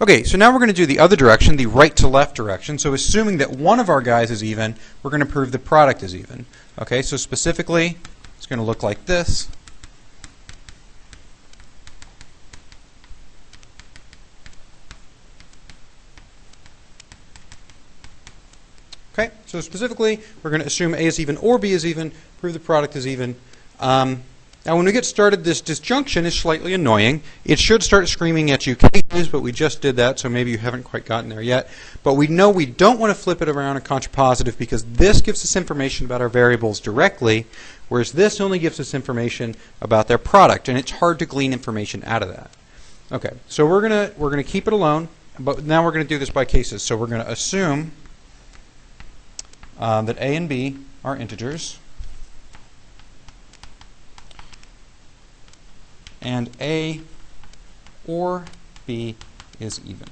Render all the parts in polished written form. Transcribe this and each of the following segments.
Okay, so now we're going to do the other direction, the right to left direction. So assuming that one of our guys is even, we're going to prove the product is even. Okay, so specifically, it's going to look like this. Okay, so specifically, we're going to assume A is even or B is even, prove the product is even. Now when we get started, this disjunction is slightly annoying. It should start screaming at you cases, but we just did that, so maybe you haven't quite gotten there yet. But we know we don't want to flip it around in contrapositive because this gives us information about our variables directly, whereas this only gives us information about their product, and it's hard to glean information out of that. Okay, so we're gonna keep it alone, but now we're going to do this by cases. So we're going to assume that A and B are integers, and A or B is even.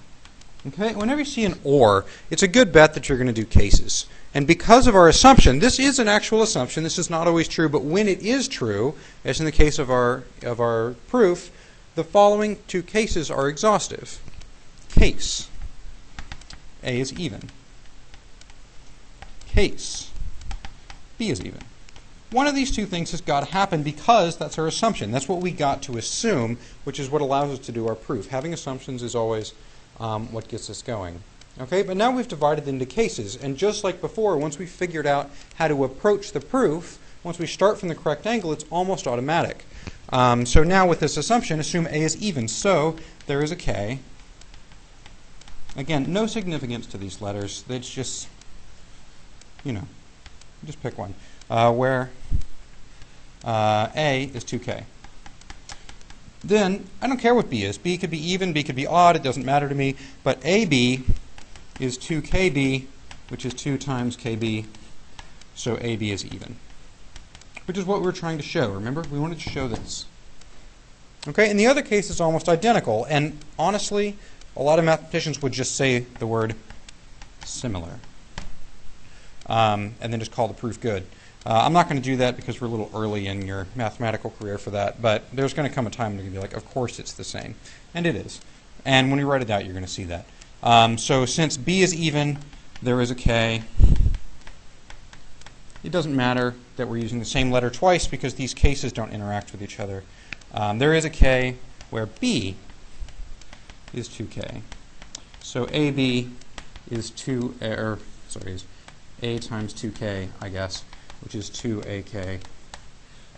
Okay, whenever you see an or, it's a good bet that you're going to do cases. And because of our assumption, this is an actual assumption, this is not always true, but when it is true, as in the case of our proof, the following two cases are exhaustive. Case, A is even. Case, B is even. One of these two things has got to happen because that's our assumption. That's what we got to assume, which is what allows us to do our proof. Having assumptions is always what gets us going. Okay, but now we've divided into cases, and just like before, once we've figured out how to approach the proof, once we start from the correct angle, it's almost automatic. So now with this assumption, assume A is even. So there is a K. Again, no significance to these letters. It's just, you know, just pick one. Where A is 2K. Then, I don't care what B is. B could be even, B could be odd, it doesn't matter to me. But AB is 2KB, which is 2 times KB, so AB is even. Which is what we're trying to show, remember? We wanted to show this. Okay, and the other case is almost identical, and honestly, a lot of mathematicians would just say the word similar. And then just call the proof good. I'm not going to do that because we're a little early in your mathematical career for that, but there's going to come a time when you're going to be like, of course it's the same. And it is. And when you write it out, you're going to see that. So since B is even, there is a K. It doesn't matter that we're using the same letter twice because these cases don't interact with each other. There is a K where B is 2K. So AB is is A times 2K, I guess, which is 2AK.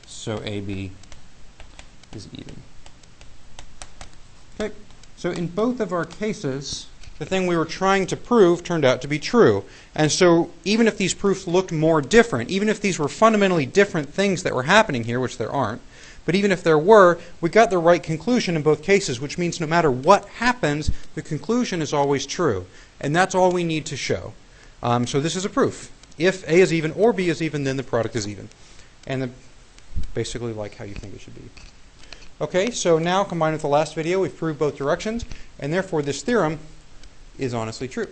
So AB is even. Okay, so in both of our cases, the thing we were trying to prove turned out to be true. And so even if these proofs looked more different, even if these were fundamentally different things that were happening here, which there aren't, but even if there were, we got the right conclusion in both cases, which means no matter what happens, the conclusion is always true. And that's all we need to show. So this is a proof. If A is even or B is even, then the product is even. And basically like how you think it should be. Okay, so now combined with the last video, we've proved both directions, and therefore this theorem is honestly true.